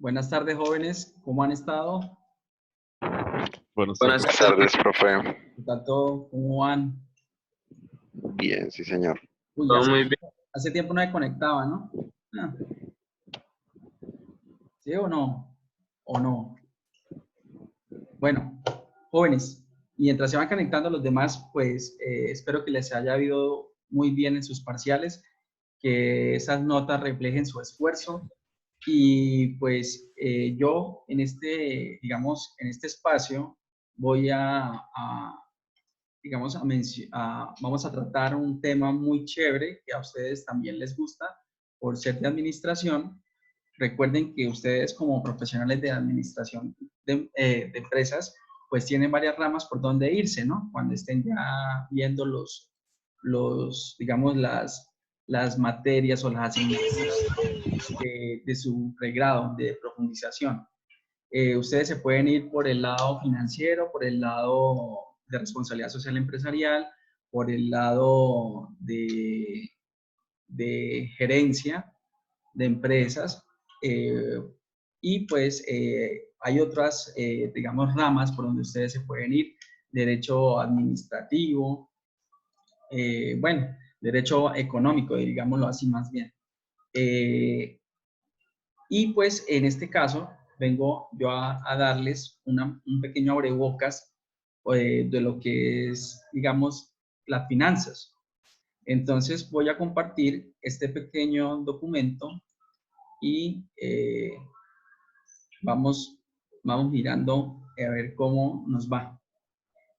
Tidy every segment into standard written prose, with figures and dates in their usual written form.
Buenas tardes, jóvenes. ¿Cómo han estado? Buenas Buenas tardes. tardes, profe. ¿Qué tal todo? ¿Cómo van? Bien, sí, señor. Uy, Todo muy bien. hace tiempo no me conectaba, ¿no? Ah, ¿sí o no? ¿O no? Bueno, jóvenes, mientras se van conectando los demás, pues espero que les haya ido muy bien en sus parciales, que esas notas reflejen su esfuerzo y pues yo en este, digamos, en este espacio voy digamos, vamos a tratar un tema muy chévere que a ustedes también les gusta por ser de administración. Recuerden que ustedes como profesionales de administración de empresas, pues tienen varias ramas por donde irse, ¿no? Cuando estén ya viendo digamos, las materias o las asignaturas de su pregrado de profundización. Ustedes se pueden ir por el lado financiero, por el lado de responsabilidad social empresarial, por el lado de gerencia de empresas, y pues hay otras, digamos, ramas por donde ustedes se pueden ir: derecho administrativo, bueno, derecho económico, digámoslo así más bien. Y pues en este caso vengo yo a darles un pequeño abrebocas de lo que es, digamos, las finanzas. Entonces voy a compartir este pequeño documento y vamos mirando a ver cómo nos va.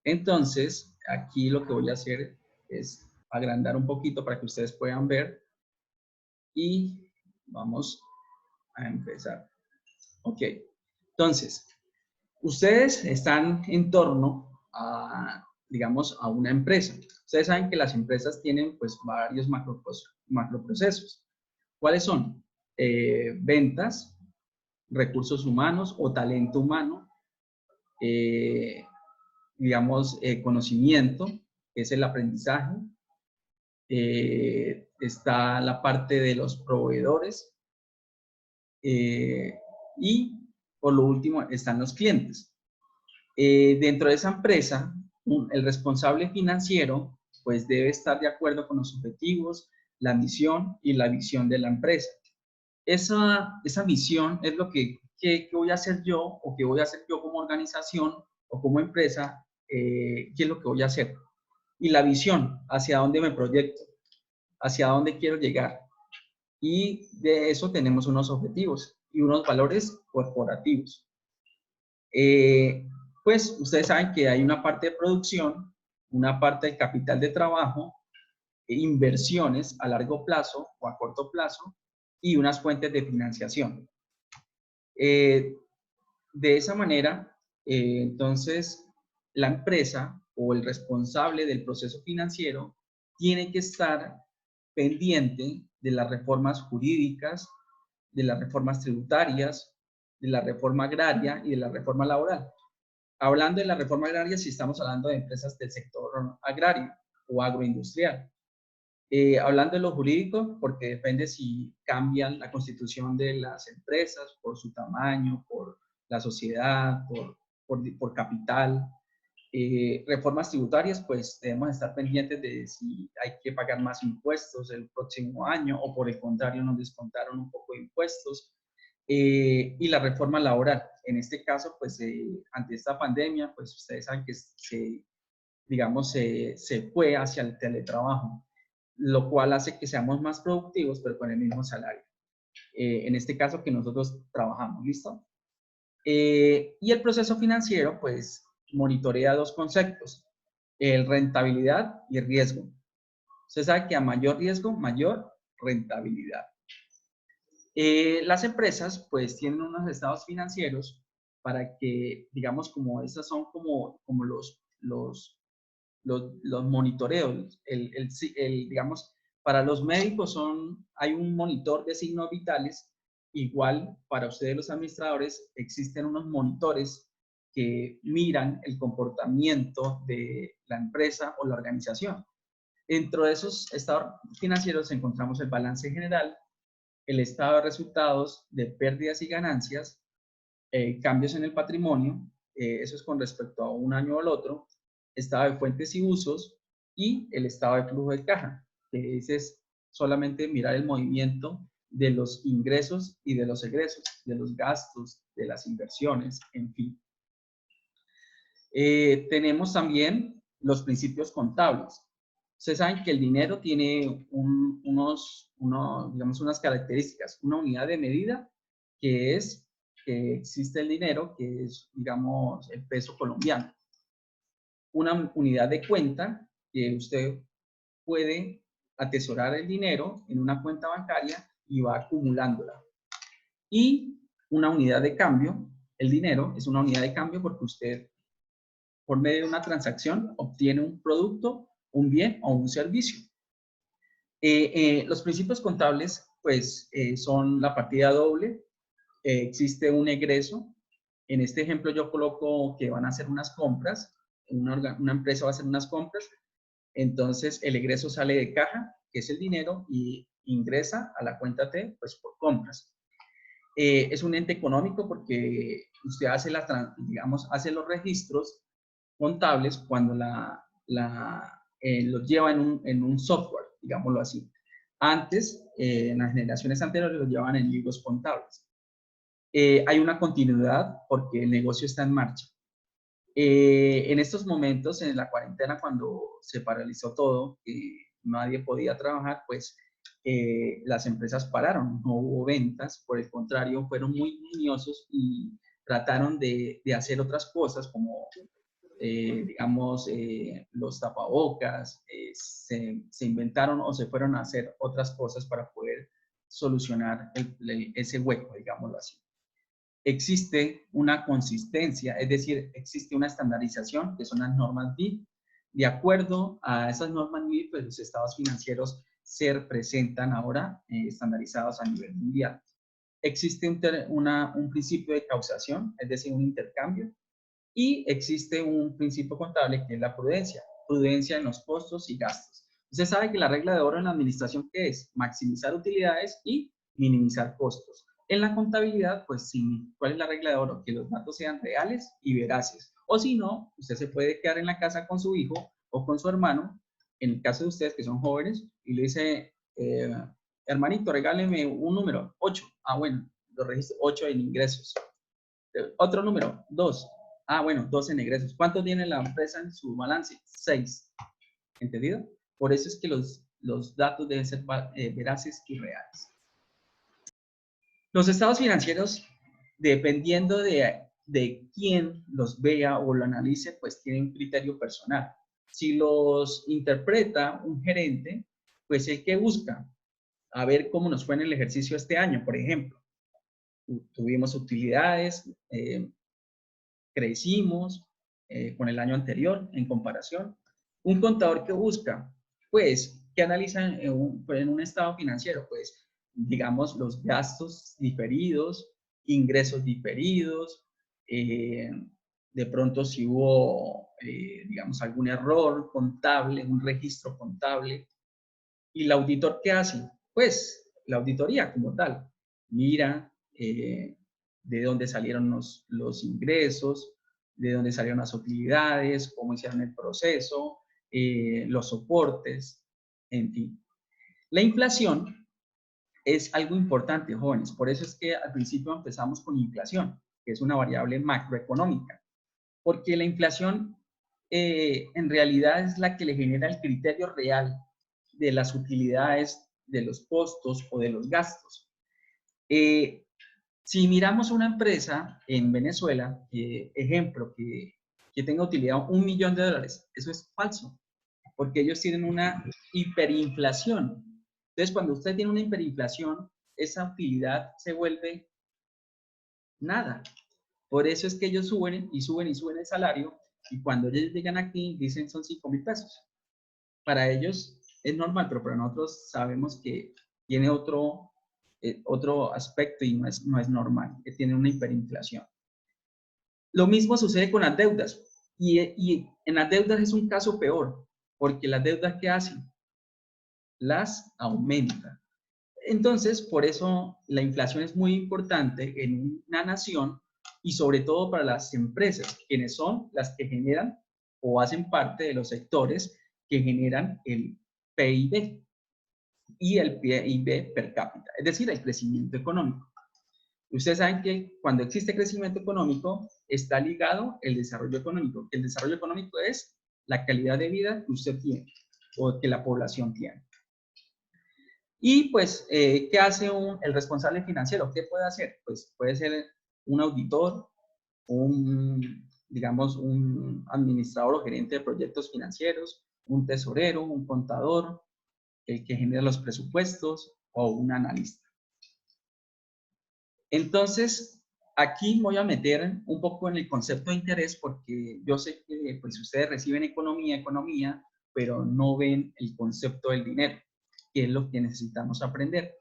Entonces, aquí lo que voy a hacer es agrandar un poquito para que ustedes puedan ver y vamos a empezar. Ok, entonces, ustedes están en torno a, digamos, a una empresa. Ustedes saben que las empresas tienen pues varios macroprocesos. ¿Cuáles son? Ventas, recursos humanos o talento humano, digamos, conocimiento, que es el aprendizaje. Está la parte de los proveedores, y por lo último están los clientes. Dentro de esa empresa, el responsable financiero pues debe estar de acuerdo con los objetivos, la misión y la visión de la empresa. Esa misión es lo que voy a hacer yo, o que voy a hacer yo como organización o como empresa, qué es lo que voy a hacer. Y la visión, hacia dónde me proyecto, hacia dónde quiero llegar. Y de eso tenemos unos objetivos y unos valores corporativos. Pues ustedes saben que hay una parte de producción, una parte de capital de trabajo, inversiones a largo plazo o a corto plazo y unas fuentes de financiación. De esa manera, entonces, la empresa o el responsable del proceso financiero tiene que estar pendiente de las reformas jurídicas, de las reformas tributarias, de la reforma agraria y de la reforma laboral. Hablando de la reforma agraria, si estamos hablando de empresas del sector agrario o agroindustrial. Hablando de lo jurídico, porque depende si cambian la constitución de las empresas por su tamaño, por la sociedad, por capital. Reformas tributarias, pues debemos estar pendientes de si hay que pagar más impuestos el próximo año o por el contrario nos descontaron un poco de impuestos. Y la reforma laboral. En este caso, pues ante esta pandemia, pues ustedes saben que digamos, se fue hacia el teletrabajo, lo cual hace que seamos más productivos, pero con el mismo salario. En este caso que nosotros trabajamos, ¿listo? Y el proceso financiero, pues, monitorea dos conceptos: el rentabilidad y el riesgo. Usted sabe que a mayor riesgo, mayor rentabilidad. Las empresas, pues, tienen unos estados financieros para que, digamos, como esas son como los monitoreos. Digamos, para los médicos hay un monitor de signos vitales. Igual para ustedes los administradores existen unos monitores que miran el comportamiento de la empresa o la organización. Dentro de esos estados financieros encontramos el balance general, el estado de resultados de pérdidas y ganancias, cambios en el patrimonio, eso es con respecto a un año al otro, estado de fuentes y usos, y el estado de flujo de caja, que ese es solamente mirar el movimiento de los ingresos y de los egresos, de los gastos, de las inversiones, en fin. Tenemos también los principios contables. Ustedes saben que el dinero tiene digamos, unas características, una unidad de medida que es que existe el dinero, que es, digamos, el peso colombiano. Una unidad de cuenta que usted puede atesorar el dinero en una cuenta bancaria y va acumulándola. Y una unidad de cambio, el dinero es una unidad de cambio porque usted, por medio de una transacción, obtiene un producto, un bien o un servicio. Los principios contables, pues, son la partida doble. Existe un egreso. En este ejemplo yo coloco que van a hacer unas compras. Una empresa va a hacer unas compras. Entonces, el egreso sale de caja, que es el dinero, y ingresa a la cuenta T, pues, por compras. Es un ente económico porque usted hace, digamos, hace los registros contables cuando los lleva en un software, digámoslo así. Antes, en las generaciones anteriores, los llevaban en libros contables. Hay una continuidad porque el negocio está en marcha. En estos momentos, en la cuarentena, cuando se paralizó todo, nadie podía trabajar, pues las empresas pararon, no hubo ventas, por el contrario, fueron muy ingeniosos y trataron de hacer otras cosas como, digamos, los tapabocas, se inventaron o se fueron a hacer otras cosas para poder solucionar ese hueco, digámoslo así. Existe una consistencia, es decir, existe una estandarización, que son las normas BID. De acuerdo a esas normas BID, pues los estados financieros se presentan ahora estandarizados a nivel mundial. Existe un principio de causación, es decir, un intercambio, y existe un principio contable que es la prudencia, prudencia en los costos y gastos. Usted sabe que la regla de oro en la administración, ¿qué es? Maximizar utilidades y minimizar costos. En la contabilidad, pues sí, ¿cuál es la regla de oro? Que los datos sean reales y veraces. O si no, usted se puede quedar en la casa con su hijo o con su hermano, en el caso de ustedes que son jóvenes, y le dice, hermanito, regáleme un número, 8. Ah, bueno, lo registro, 8 en ingresos. Otro número, 2. Ah, bueno, 2 en egresos. ¿Cuánto tiene la empresa en su balance? 6. ¿Entendido? Por eso es que los datos deben ser veraces y reales. Los estados financieros, dependiendo de quién los vea o lo analice, pues tienen un criterio personal. Si los interpreta un gerente, pues el que busca a ver cómo nos fue en el ejercicio este año, por ejemplo. Tuvimos utilidades, crecimos con el año anterior en comparación. Un contador que busca, pues, ¿qué analizan en un estado financiero? Pues, digamos, los gastos diferidos, ingresos diferidos, de pronto si hubo, digamos, algún error contable, un registro contable. ¿Y el auditor qué hace? Pues, la auditoría como tal. Mira de dónde salieron los ingresos, de dónde salieron las utilidades, cómo hicieron el proceso, los soportes, en fin. La inflación es algo importante, jóvenes. Por eso es que al principio empezamos con inflación, que es una variable macroeconómica. Porque la inflación en realidad es la que le genera el criterio real de las utilidades, de los costos o de los gastos. Si miramos una empresa en Venezuela, ejemplo, que tenga utilidad $1 millón, eso es falso, porque ellos tienen una hiperinflación. Entonces, cuando usted tiene una hiperinflación, esa utilidad se vuelve nada. Por eso es que ellos suben y suben y suben el salario, y cuando ellos llegan aquí, dicen son 5.000 pesos. Para ellos es normal, pero para nosotros sabemos que tiene otro aspecto y no es normal, que tiene una hiperinflación. Lo mismo sucede con las deudas, y en las deudas es un caso peor, porque las deudas, ¿qué hacen? Las aumentan. Entonces, por eso la inflación es muy importante en una nación y sobre todo para las empresas, quienes son las que generan o hacen parte de los sectores que generan el PIB y el PIB per cápita, es decir, el crecimiento económico. Ustedes saben que cuando existe crecimiento económico está ligado el desarrollo económico. El desarrollo económico es la calidad de vida que usted tiene o que la población tiene. Y pues, ¿qué hace el responsable financiero? ¿Qué puede hacer? Pues puede ser un auditor, digamos, un administrador o gerente de proyectos financieros, un tesorero, un contador, el que genera los presupuestos o un analista. Entonces, aquí voy a meter un poco en el concepto de interés porque yo sé que pues, ustedes reciben economía, pero no ven el concepto del dinero, que es lo que necesitamos aprender.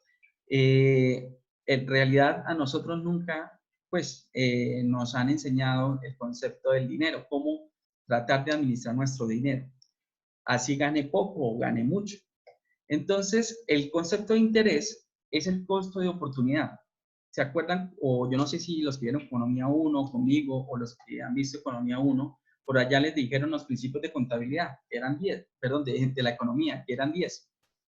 En realidad, a nosotros nunca pues, nos han enseñado el concepto del dinero, cómo tratar de administrar nuestro dinero. Así gane poco o gane mucho. Entonces, el concepto de interés es el costo de oportunidad. ¿Se acuerdan? O yo no sé si los que vieron Economía 1 conmigo o los que han visto Economía 1, por allá les dijeron los principios de contabilidad, que eran 10, perdón, de la economía, que eran 10.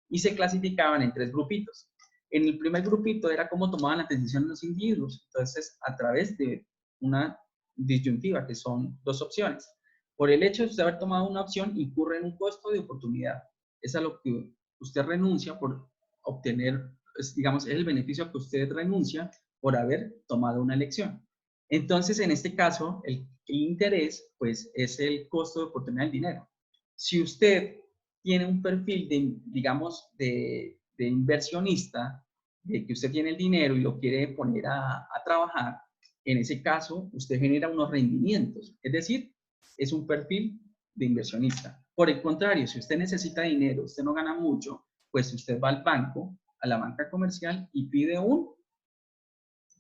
Y se clasificaban en 3 grupitos. En el primer grupito era cómo tomaban las decisiones los individuos. Entonces, a través de una disyuntiva, que son 2 opciones. Por el hecho de usted haber tomado una opción, incurre en un costo de oportunidad. Es a lo que usted renuncia por obtener, digamos, es el beneficio que usted renuncia por haber tomado una elección. Entonces, en este caso, el interés, pues, es el costo de oportunidad del dinero. Si usted tiene un perfil de, digamos, de inversionista, de que usted tiene el dinero y lo quiere poner a trabajar, en ese caso, usted genera unos rendimientos. Es decir, es un perfil de inversionista. Por el contrario, si usted necesita dinero, usted no gana mucho, pues usted va al banco, a la banca comercial y pide un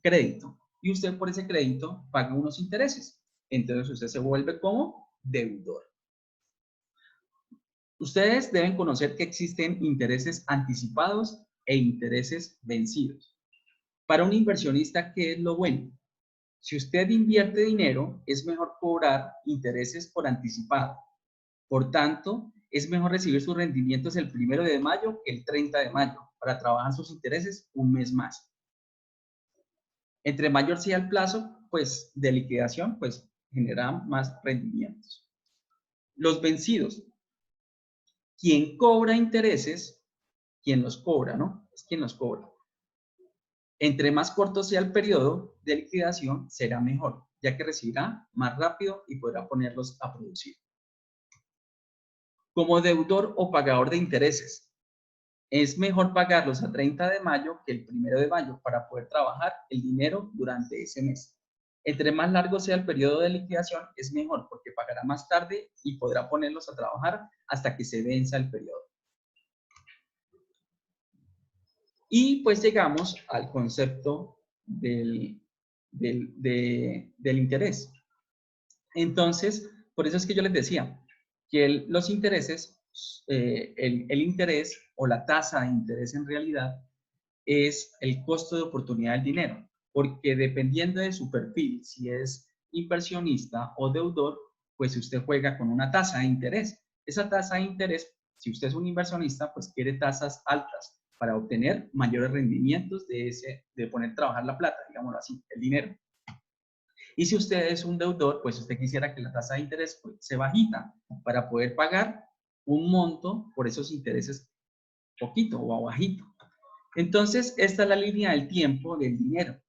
crédito. Y usted por ese crédito paga unos intereses. Entonces usted se vuelve como deudor. Ustedes deben conocer que existen intereses anticipados e intereses vencidos. Para un inversionista, ¿qué es lo bueno? Si usted invierte dinero, es mejor cobrar intereses por anticipado. Por tanto, es mejor recibir sus rendimientos el 1 de mayo que el 30 de mayo para trabajar sus intereses un mes más. Entre mayor sea el plazo, pues, de liquidación, pues, genera más rendimientos. Los vencidos. Quien cobra intereses, quien los cobra, ¿no? Es quien los cobra. Entre más corto sea el periodo de liquidación, será mejor, ya que recibirá más rápido y podrá ponerlos a producir. Como deudor o pagador de intereses, es mejor pagarlos a 30 de mayo que el 1 de mayo para poder trabajar el dinero durante ese mes. Entre más largo sea el periodo de liquidación, es mejor porque pagará más tarde y podrá ponerlos a trabajar hasta que se venza el periodo. Y pues llegamos al concepto del interés. Entonces, por eso es que yo les decía que los intereses, el interés o la tasa de interés en realidad es el costo de oportunidad del dinero, porque dependiendo de su perfil, si es inversionista o deudor, pues usted juega con una tasa de interés. Esa tasa de interés, si usted es un inversionista, pues quiere tasas altas para obtener mayores rendimientos de poner a trabajar la plata, digámoslo así, el dinero. Y si usted es un deudor, pues usted quisiera que la tasa de interés se bajita para poder pagar un monto por esos intereses poquito o bajito. Entonces, esta es la línea del tiempo del dinero.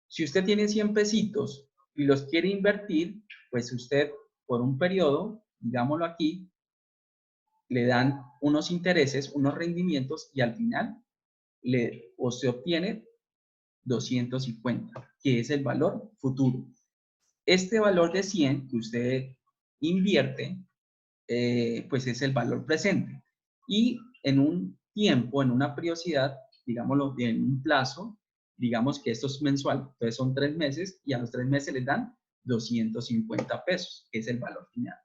Si usted tiene 100 pesitos y los quiere invertir, pues usted por un periodo, digámoslo aquí, le dan unos intereses, unos rendimientos y al final se obtiene 250, que es el valor futuro. Este valor de 100 que usted invierte, pues es el valor presente. Y en un tiempo, en una periodicidad, digámoslo, en un plazo, digamos que esto es mensual, entonces son 3 meses y a los 3 meses les dan 250 pesos, que es el valor final.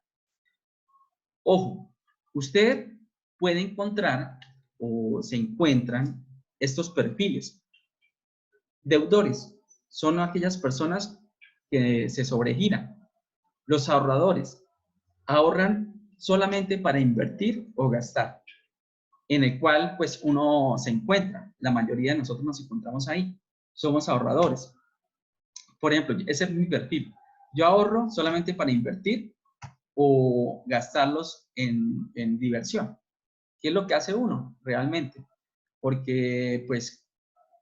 Ojo, usted puede encontrar o se encuentran estos perfiles. Deudores son aquellas personas que se sobregiran. Los ahorradores ahorran solamente para invertir o gastar, en el cual pues uno se encuentra. La mayoría de nosotros nos encontramos ahí. Somos ahorradores. Por ejemplo, ese es mi perfil. Yo ahorro solamente para invertir o gastarlos en diversión. ¿Qué es lo que hace uno realmente? Porque pues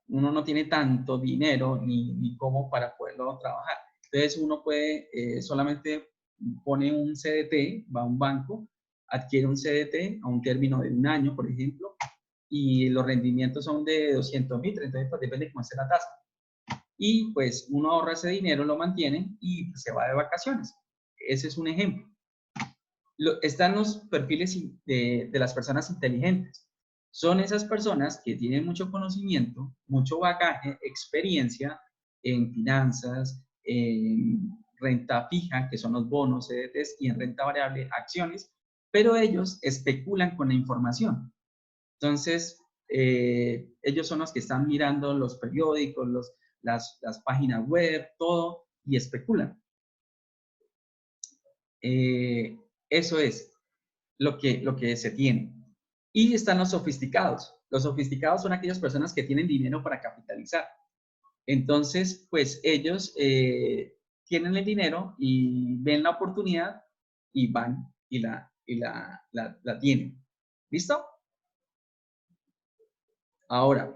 uno no tiene tanto dinero ni cómo para poderlo trabajar. Entonces uno puede, solamente pone un CDT, va a un banco, adquiere un CDT a un término de 1 año, por ejemplo, y los rendimientos son de 200.000, 30.000, pues depende de cómo sea la tasa. Y pues uno ahorra ese dinero, lo mantiene y se va de vacaciones. Ese es un ejemplo. Están los perfiles de las personas inteligentes. Son esas personas que tienen mucho conocimiento, mucho bagaje, experiencia en finanzas, en renta fija, que son los bonos, CDTs, y en renta variable, acciones, pero ellos especulan con la información. Entonces, ellos son los que están mirando los periódicos, las páginas web, todo, y especulan. Eso es lo que se tiene. Y están los sofisticados. Los sofisticados son aquellas personas que tienen dinero para capitalizar. Entonces, pues ellos tienen el dinero y ven la oportunidad y van y la tienen. ¿Listo? Ahora,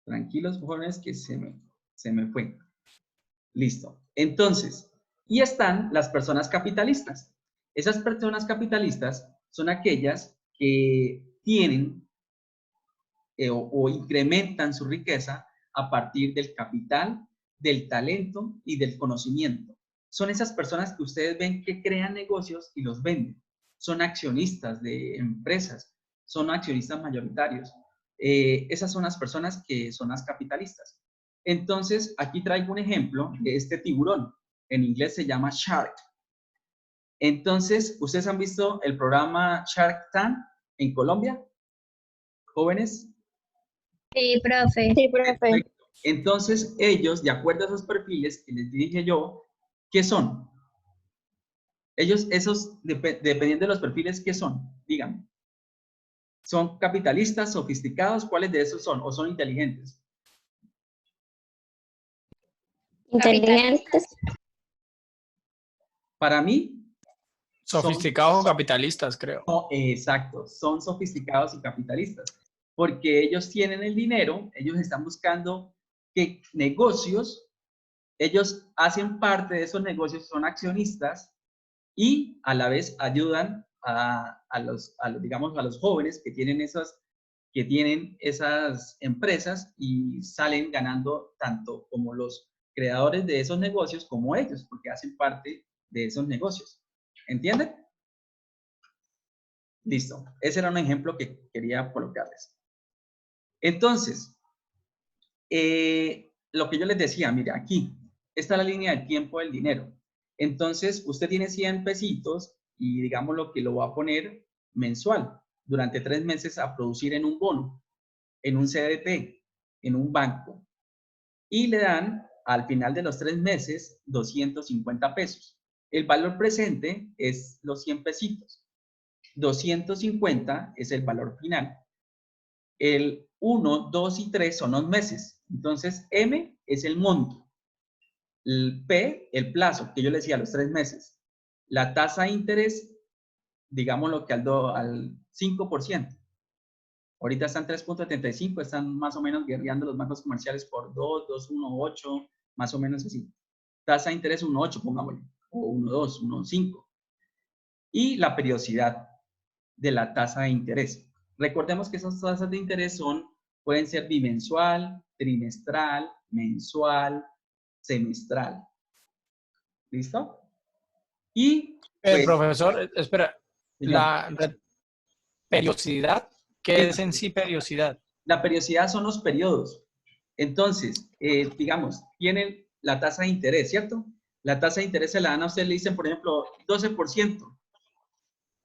tranquilos, jóvenes, que se me fue. Listo. Entonces, y están las personas capitalistas. Esas personas capitalistas son aquellas que tienen o incrementan su riqueza a partir del capital, del talento y del conocimiento. Son esas personas que ustedes ven que crean negocios y los venden. Son accionistas de empresas, son accionistas mayoritarios. Esas son las personas que son las capitalistas. Entonces, aquí traigo un ejemplo de este tiburón. En inglés se llama Shark. Entonces, ¿ustedes han visto el programa Shark Tank en Colombia? ¿Jóvenes? Sí, profe. Sí, profe. Perfecto. Entonces, ellos, de acuerdo a esos perfiles que les dije yo, ¿qué son? Ellos, esos, dependiendo de los perfiles, ¿qué son? Díganme. ¿Son capitalistas, sofisticados? ¿Cuáles de esos son? ¿O son inteligentes? Inteligentes. Para mí, sofisticados o capitalistas, creo. Exacto, son sofisticados y capitalistas, porque ellos tienen el dinero, ellos están buscando que negocios, ellos hacen parte de esos negocios, son accionistas y a la vez ayudan a los jóvenes que tienen esas empresas y salen ganando tanto como los creadores de esos negocios como ellos, porque hacen parte de esos negocios. ¿Entienden? Listo. Ese era un ejemplo que quería colocarles. Entonces, lo que yo les decía, mira, aquí está la línea del tiempo del dinero. Entonces, usted tiene 100 pesitos y digamos lo que lo va a poner mensual durante 3 meses a producir en un bono, en un CDT, en un banco. Y le dan al final de los 3 meses 250 pesos. El valor presente es los 100 pesitos. 250 es el valor final. El 1, 2 y 3 son los meses. Entonces, M es el monto. El P, el plazo, que yo le decía, los 3 meses. La tasa de interés, digámoslo que al 5%. Ahorita están 3.75, están más o menos guerreando los bancos comerciales por 2, 2.18, más o menos así. Tasa de interés 1.8, pongámosle, o 1.2, 1.5. Y la periodicidad de la tasa de interés. Recordemos que esas tasas de interés pueden ser bimensual, trimestral, mensual, semestral. ¿Listo? Y pues, profesor, espera, señor, la periodicidad, ¿qué es en sí periodicidad? la periodicidad son los periodos. Entonces, digamos, tienen la tasa de interés, ¿cierto? La tasa de interés se la dan a usted, le dicen, por ejemplo, 12%.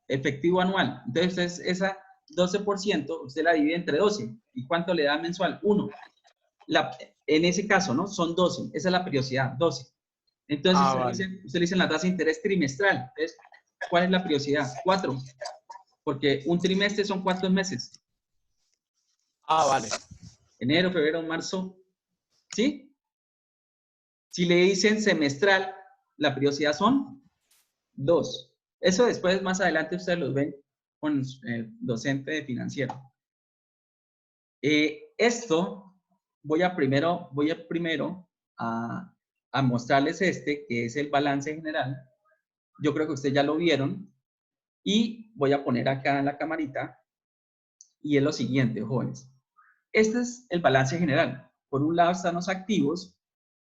Efectivo anual. Entonces, esa 12%, usted la divide entre 12. ¿Y cuánto le da mensual? 1. En ese caso, ¿no? Son 12. Esa es la periodicidad, 12. Entonces, usted le dice la tasa de interés trimestral. Entonces, ¿cuál es la periodicidad? 4. Porque un trimestre son ¿cuántos meses? Vale. Enero, febrero, marzo. ¿Sí? Si le dicen semestral, la periodicidad son 2. Eso después, más adelante, ustedes los ven con el docente de financiero. Esto, voy a primero a mostrarles que es el balance general. Yo creo que ustedes ya lo vieron. Y voy a poner acá en la camarita. Y es lo siguiente, jóvenes. Este es el balance general. Por un lado están los activos,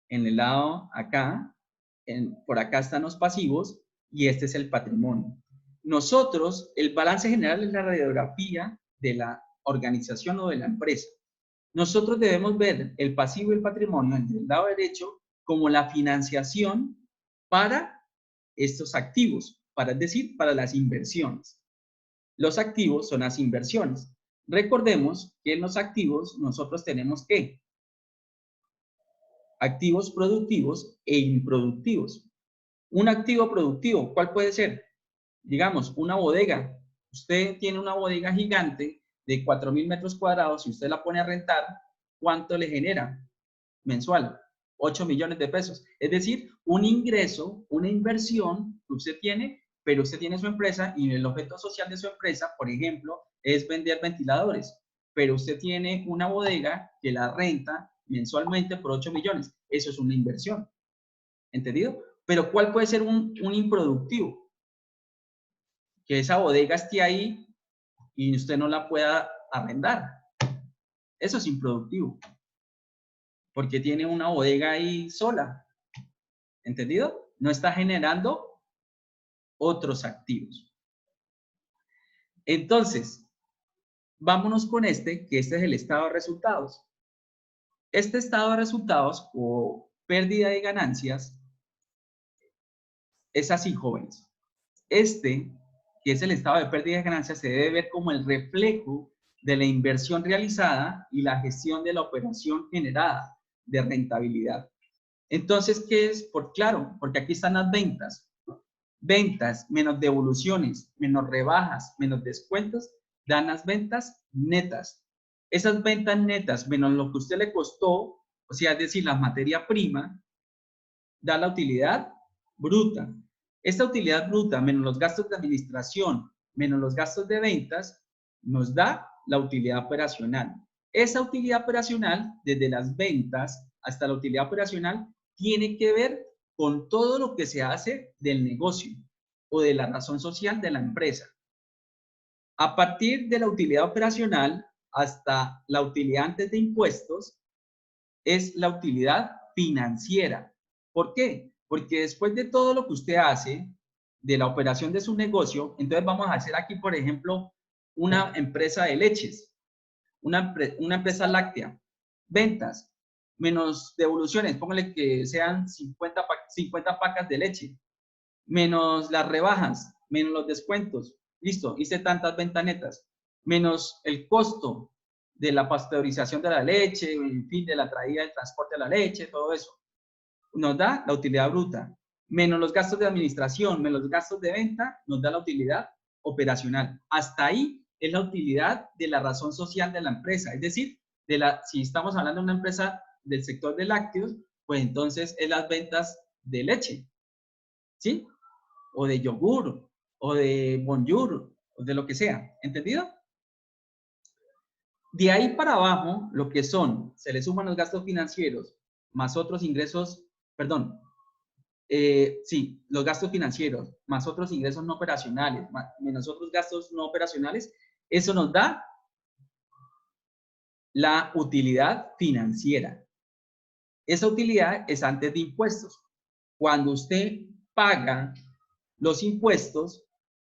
en el lado acá, por acá están los pasivos, y este es el patrimonio. Nosotros, el balance general es la radiografía de la organización o de la empresa. Nosotros debemos ver el pasivo y el patrimonio en el lado derecho como la financiación para estos activos, es decir, para las inversiones. Los activos son las inversiones. Recordemos que en los activos nosotros tenemos ¿qué? Activos productivos e improductivos. Un activo productivo, ¿cuál puede ser? Digamos, una bodega. Usted tiene una bodega gigante de 4.000 metros cuadrados y usted la pone a rentar, ¿cuánto le genera mensual? 8 millones de pesos. Es decir, un ingreso, una inversión que usted tiene, pero usted tiene su empresa y el objeto social de su empresa, por ejemplo, es vender ventiladores. Pero usted tiene una bodega que la renta mensualmente por 8 millones. Eso es una inversión. ¿Entendido? Pero ¿cuál puede ser un improductivo? Que esa bodega esté ahí y usted no la pueda arrendar. Eso es improductivo. Porque tiene una bodega ahí sola. ¿Entendido? No está generando otros activos. Entonces, vámonos con que este es el estado de resultados. Este estado de resultados o pérdida de ganancias es así, jóvenes. Que es el estado de pérdida de ganancias, se debe ver como el reflejo de la inversión realizada y la gestión de la operación generada de rentabilidad. Entonces, ¿qué es? Claro, porque aquí están las ventas. Ventas menos devoluciones, menos rebajas, menos descuentos, dan las ventas netas. Esas ventas netas menos lo que usted le costó, o sea, es decir, la materia prima, da la utilidad bruta. Esta utilidad bruta menos los gastos de administración, menos los gastos de ventas, nos da la utilidad operacional. Esa utilidad operacional, desde las ventas hasta la utilidad operacional, tiene que ver con todo lo que se hace del negocio o de la razón social de la empresa. A partir de la utilidad operacional hasta la utilidad antes de impuestos, es la utilidad financiera. ¿Por qué? Porque después de todo lo que usted hace, de la operación de su negocio, entonces vamos a hacer aquí, por ejemplo, una empresa de leches, una empresa láctea, ventas, menos devoluciones, póngale que sean 50 pacas de leche, menos las rebajas, menos los descuentos, listo, hice tantas ventas netas, menos el costo de la pasteurización de la leche, en fin, de la traída, el transporte de la leche, todo eso. Nos da la utilidad bruta, menos los gastos de administración, menos los gastos de venta, nos da la utilidad operacional. Hasta ahí es la utilidad de la razón social de la empresa, es decir, si estamos hablando de una empresa del sector de lácteos, pues entonces es las ventas de leche, ¿sí? O de yogur, o de bonjour, o de lo que sea, ¿entendido? De ahí para abajo, lo que se le suman los gastos financieros, más otros ingresos, perdón, sí, los gastos financieros, más otros ingresos no operacionales, menos otros gastos no operacionales, eso nos da la utilidad financiera. Esa utilidad es antes de impuestos. Cuando usted paga los impuestos,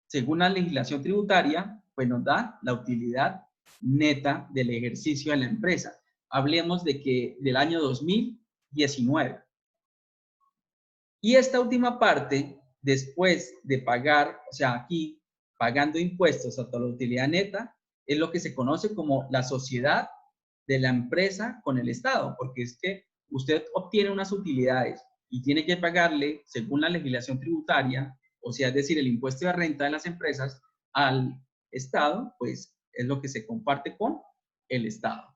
según la legislación tributaria, pues nos da la utilidad neta del ejercicio de la empresa. Hablemos del año 2019. Y esta última parte, después de pagar, o sea, aquí pagando impuestos hasta la utilidad neta, es lo que se conoce como la sociedad de la empresa con el Estado, porque es que usted obtiene unas utilidades y tiene que pagarle, según la legislación tributaria, o sea, es decir, el impuesto de renta de las empresas al Estado, pues es lo que se comparte con el Estado.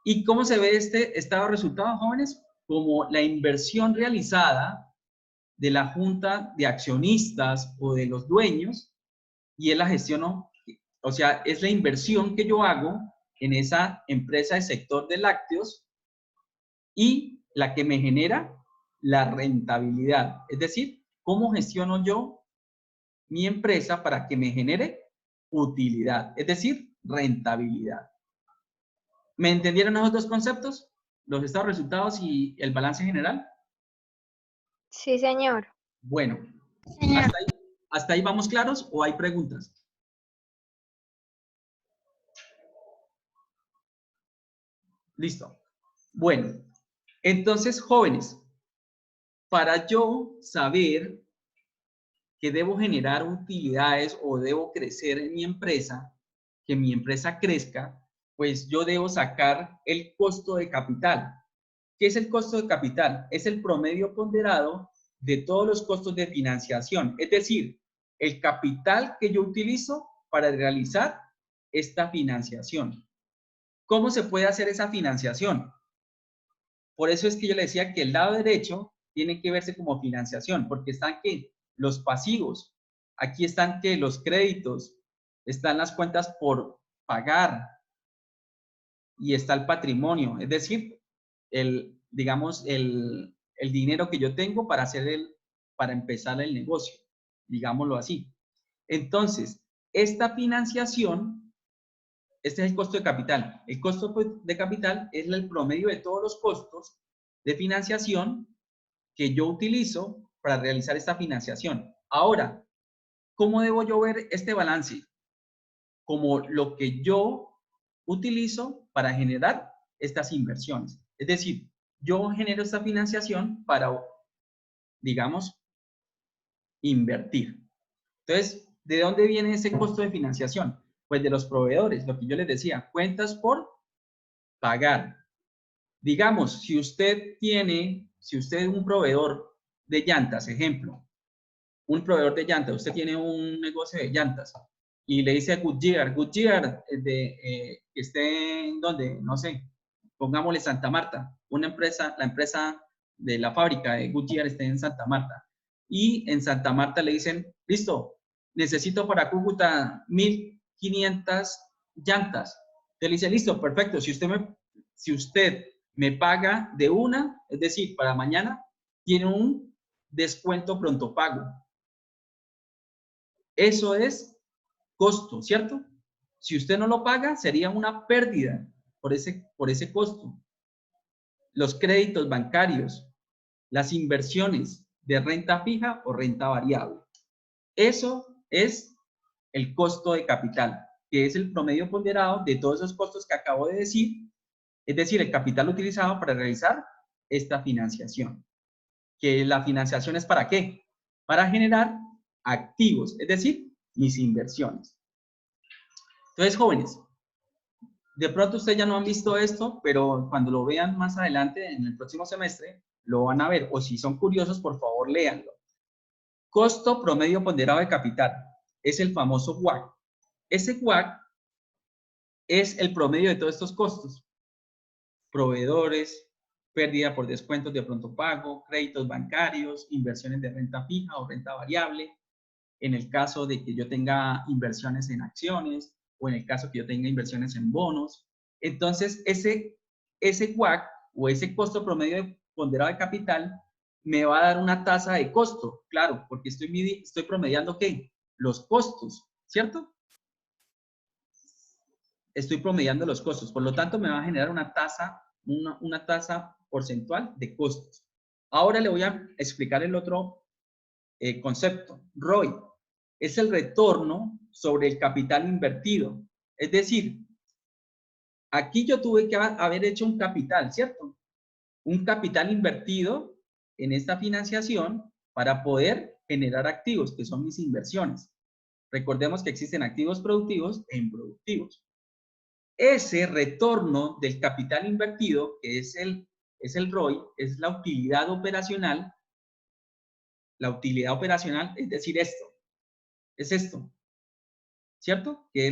¿Y cómo se ve este estado de resultados, jóvenes? Como la inversión realizada de la junta de accionistas o de los dueños, y es la gestión, o sea, es la inversión que yo hago en esa empresa del sector de lácteos y la que me genera la rentabilidad. Es decir, cómo gestiono yo mi empresa para que me genere utilidad, es decir, rentabilidad. ¿Me entendieron esos dos conceptos? Los estados de resultados y el balance general. Sí, señor. Bueno, Señor. ¿hasta ahí vamos claros o hay preguntas? Listo. Bueno, entonces, jóvenes, para yo saber que debo generar utilidades o debo crecer en mi empresa, que mi empresa crezca, pues yo debo sacar el costo de capital. ¿Qué es el costo de capital? Es el promedio ponderado de todos los costos de financiación, es decir, el capital que yo utilizo para realizar esta financiación. ¿Cómo se puede hacer esa financiación? Por eso es que yo le decía que el lado derecho tiene que verse como financiación, porque están que los pasivos, aquí están que los créditos, están las cuentas por pagar y está el patrimonio, es decir, digamos, el dinero que yo tengo para para empezar el negocio, digámoslo así. Entonces, esta financiación, este es el costo de capital. El costo de capital es el promedio de todos los costos de financiación que yo utilizo para realizar esta financiación. Ahora, ¿cómo debo yo ver este balance? Como lo que yo utilizo para generar estas inversiones. Es decir, yo genero esta financiación para, digamos, invertir. Entonces, ¿de dónde viene ese costo de financiación? Pues de los proveedores, lo que yo les decía, cuentas por pagar. Digamos, si usted es un proveedor de llantas, ejemplo, un proveedor de llantas, usted tiene un negocio de llantas y le dice a Goodyear, que esté en donde, no sé, pongámosle Santa Marta, la empresa de la fábrica de Goodyear esté en Santa Marta. Y en Santa Marta le dicen, listo, necesito para Cúcuta 1.500 llantas. Entonces le dice, listo, perfecto, si usted me paga de una, es decir, para mañana, tiene un descuento pronto pago. Eso es costo, ¿cierto? Si usted no lo paga, sería una pérdida por ese costo. Los créditos bancarios, las inversiones de renta fija o renta variable. Eso es el costo de capital, que es el promedio ponderado de todos esos costos que acabo de decir, es decir, el capital utilizado para realizar esta financiación. Que la financiación es ¿para qué? Para generar activos, es decir, mis inversiones. Entonces, jóvenes, de pronto ustedes ya no han visto esto, pero cuando lo vean más adelante en el próximo semestre, lo van a ver. O si son curiosos, por favor, léanlo. Costo promedio ponderado de capital. Es el famoso WACC. Ese WACC es el promedio de todos estos costos. Proveedores, pérdida por descuentos de pronto pago, créditos bancarios, inversiones de renta fija o renta variable, en el caso de que yo tenga inversiones en acciones o en el caso que yo tenga inversiones en bonos. Entonces, ese WACC o ese costo promedio ponderado de capital me va a dar una tasa de costo, claro, porque estoy promediando ¿qué? Los costos, ¿cierto? Estoy promediando los costos, por lo tanto me va a generar una tasa porcentual de costos. Ahora le voy a explicar el otro concepto, ROI. Es el retorno sobre el capital invertido. Es decir, aquí yo tuve que haber hecho un capital, ¿cierto? Un capital invertido en esta financiación para poder generar activos, que son mis inversiones. Recordemos que existen activos productivos e improductivos. Ese retorno del capital invertido, que es el ROI, es la utilidad operacional. La utilidad operacional es decir esto, es esto, ¿cierto? Que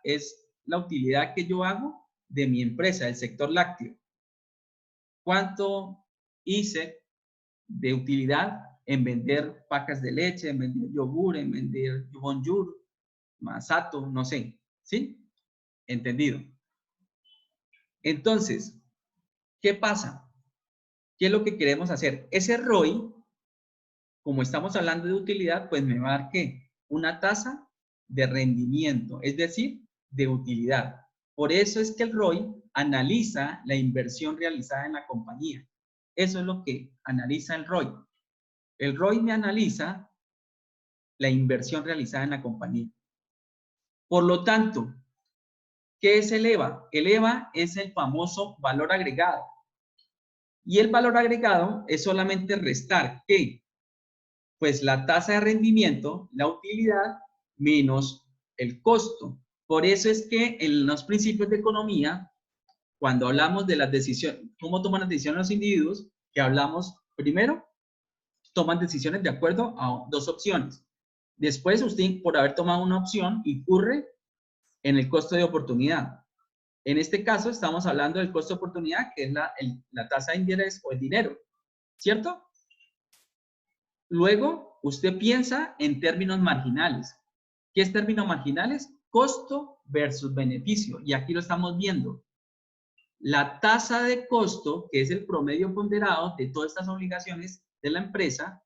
es la utilidad que yo hago de mi empresa, del sector lácteo. ¿Cuánto hice de utilidad en vender pacas de leche, en vender yogur, en vender bonjour, masato, no sé, ¿sí? Entendido. Entonces, ¿qué pasa? ¿Qué es lo que queremos hacer? Ese ROI, como estamos hablando de utilidad, pues me va a dar ¿qué? Una tasa de rendimiento, es decir, de utilidad. Por eso es que el ROI analiza la inversión realizada en la compañía. Eso es lo que analiza el ROI. El ROI me analiza la inversión realizada en la compañía. Por lo tanto, ¿qué es el EVA? El EVA es el famoso valor agregado. Y el valor agregado es solamente restar, ¿qué? Pues la tasa de rendimiento, la utilidad, menos el costo. Por eso es que en los principios de economía, cuando hablamos de las decisiones, cómo toman las decisiones los individuos, que hablamos primero, toman decisiones de acuerdo a dos opciones. Después, usted, por haber tomado una opción, incurre en el costo de oportunidad. En este caso, estamos hablando del costo de oportunidad, que es la tasa de interés o el dinero, ¿cierto? Luego, usted piensa en términos marginales. ¿Qué es términos marginales? Costo versus beneficio. Y aquí lo estamos viendo. La tasa de costo, que es el promedio ponderado de todas estas obligaciones de la empresa,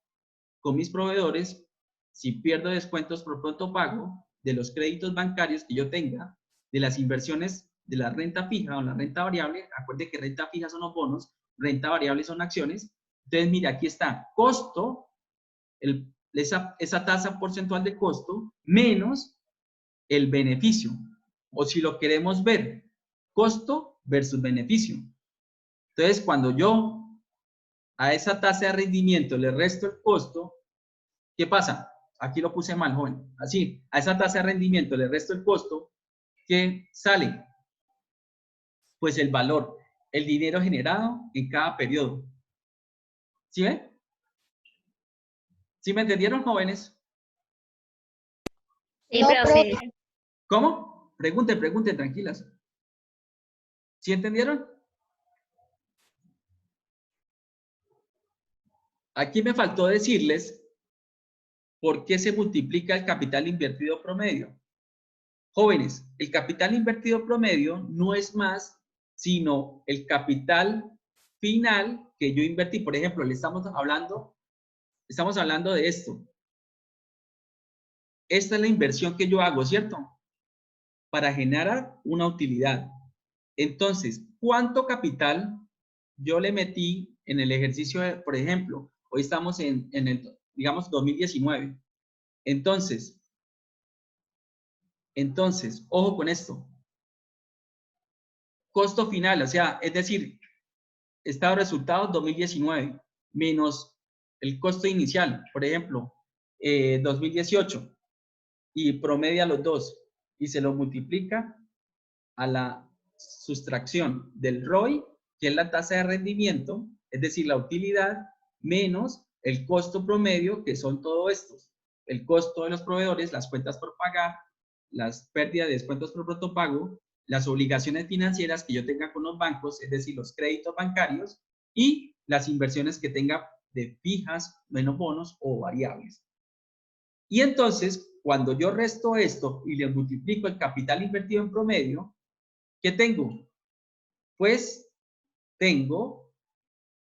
con mis proveedores, si pierdo descuentos por pronto pago, de los créditos bancarios que yo tenga, de las inversiones de la renta fija o la renta variable, acuerde que renta fija son los bonos, renta variable son acciones. Entonces, mira, aquí está costo, esa tasa porcentual de costo, menos el beneficio. O si lo queremos ver, costo versus beneficio. Entonces, cuando yo a esa tasa de rendimiento le resto el costo, ¿qué pasa? Aquí lo puse mal, joven. Así, a esa tasa de rendimiento le resto el costo, ¿qué sale? Pues el valor, el dinero generado en cada periodo. ¿Sí ven? ¿Sí me entendieron, jóvenes? Sí, profe. ¿Cómo? Pregunten, tranquilas. ¿Sí entendieron? Aquí me faltó decirles por qué se multiplica el capital invertido promedio. Jóvenes, el capital invertido promedio no es más sino el capital final que yo invertí. Por ejemplo, estamos hablando de esto. Esta es la inversión que yo hago, ¿cierto? Para generar una utilidad. Entonces, ¿cuánto capital yo le metí en el ejercicio por ejemplo, hoy estamos en el, digamos, 2019. Entonces, ojo con esto. Costo final, o sea, es decir, estado de resultados 2019 menos el costo inicial, por ejemplo, 2018, y promedia los dos y se lo multiplica a la sustracción del ROI, que es la tasa de rendimiento, es decir, la utilidad, menos el costo promedio, que son todos estos. El costo de los proveedores, las cuentas por pagar, las pérdidas de descuentos por pronto pago, las obligaciones financieras que yo tenga con los bancos, es decir, los créditos bancarios, y las inversiones que tenga de fijas, menos bonos o variables. Y entonces, cuando yo resto esto y le multiplico el capital invertido en promedio, ¿qué tengo? Pues tengo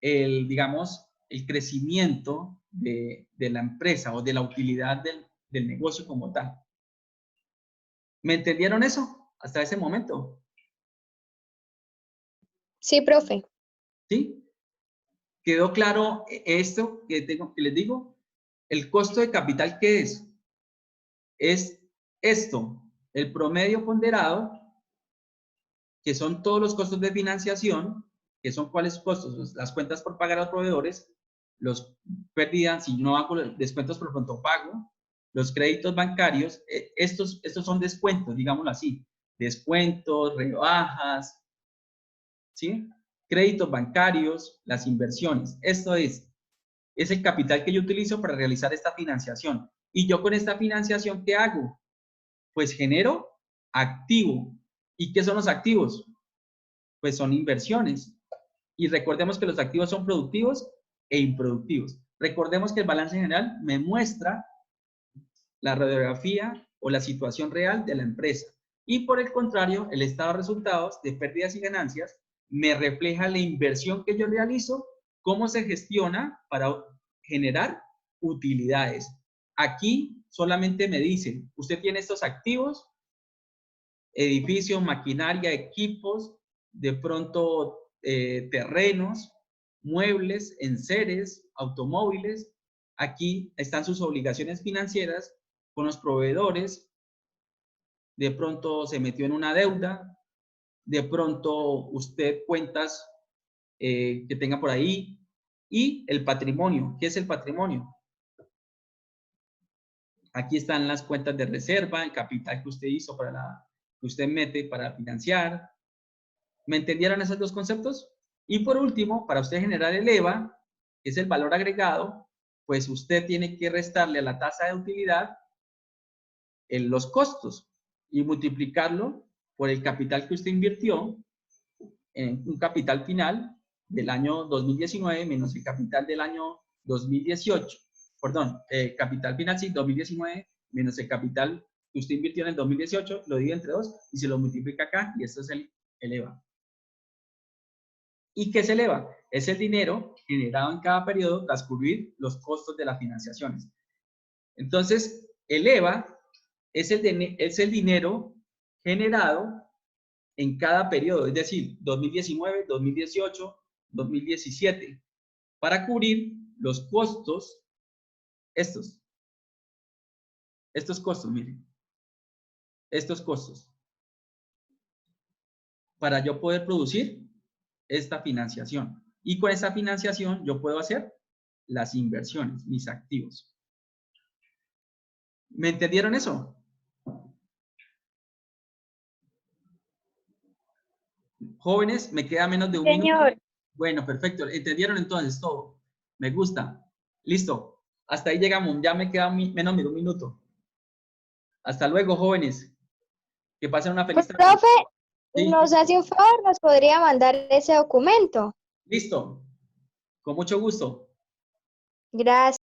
digamos, el crecimiento de la empresa o de la utilidad del negocio como tal. ¿Me entendieron eso hasta ese momento? Sí, profe. ¿Sí? ¿Quedó claro esto que les digo? El costo de capital, ¿qué es? Es esto, el promedio ponderado, que son todos los costos de financiación, que son cuáles costos, las cuentas por pagar a los proveedores, los pérdidas si no hago descuentos por pronto pago, los créditos bancarios, estos son descuentos, digámoslo así, descuentos, rebajas, ¿sí? Créditos bancarios, las inversiones. Esto es el capital que yo utilizo para realizar esta financiación. Y yo con esta financiación, ¿qué hago? Pues genero activo. ¿Y qué son los activos? Pues son inversiones. Y recordemos que los activos son productivos e improductivos. Recordemos que el balance general me muestra la radiografía o la situación real de la empresa. Y por el contrario, el estado de resultados de pérdidas y ganancias me refleja la inversión que yo realizo, cómo se gestiona para generar utilidades. Aquí solamente me dicen, usted tiene estos activos, edificios, maquinaria, equipos, de pronto terrenos, muebles, enseres, automóviles. Aquí están sus obligaciones financieras con los proveedores. De pronto se metió en una deuda. De pronto usted cuentas que tenga por ahí. Y el patrimonio. ¿Qué es el patrimonio? Aquí están las cuentas de reserva, el capital que usted hizo que usted mete para financiar. ¿Me entendieron esos dos conceptos? Y por último, para usted generar el EVA, que es el valor agregado, pues usted tiene que restarle a la tasa de utilidad los costos y multiplicarlo por el capital que usted invirtió en un capital final del año 2019 menos el capital del año 2018. Perdón, capital final, sí, 2019 menos el capital que usted invirtió en el 2018, lo divide entre 2 y se lo multiplica acá y esto es el EVA. ¿Y qué es el EVA? Es el dinero generado en cada periodo tras cubrir los costos de las financiaciones. Entonces, el EVA es el dinero generado en cada periodo, es decir, 2019, 2018, 2017, para cubrir los costos, estos costos, miren, estos costos, para yo poder producir esta financiación. Y con esta financiación yo puedo hacer las inversiones, mis activos. ¿Me entendieron eso? Jóvenes, me queda menos de un minuto. Señor. Bueno, perfecto. ¿Entendieron entonces todo? Me gusta. Listo. Hasta ahí llegamos. Ya me queda menos de un minuto. Hasta luego, jóvenes. Que pasen una feliz tarde. Profe, Sí. nos hace un favor, nos podría mandar ese documento. Listo. Con mucho gusto. Gracias.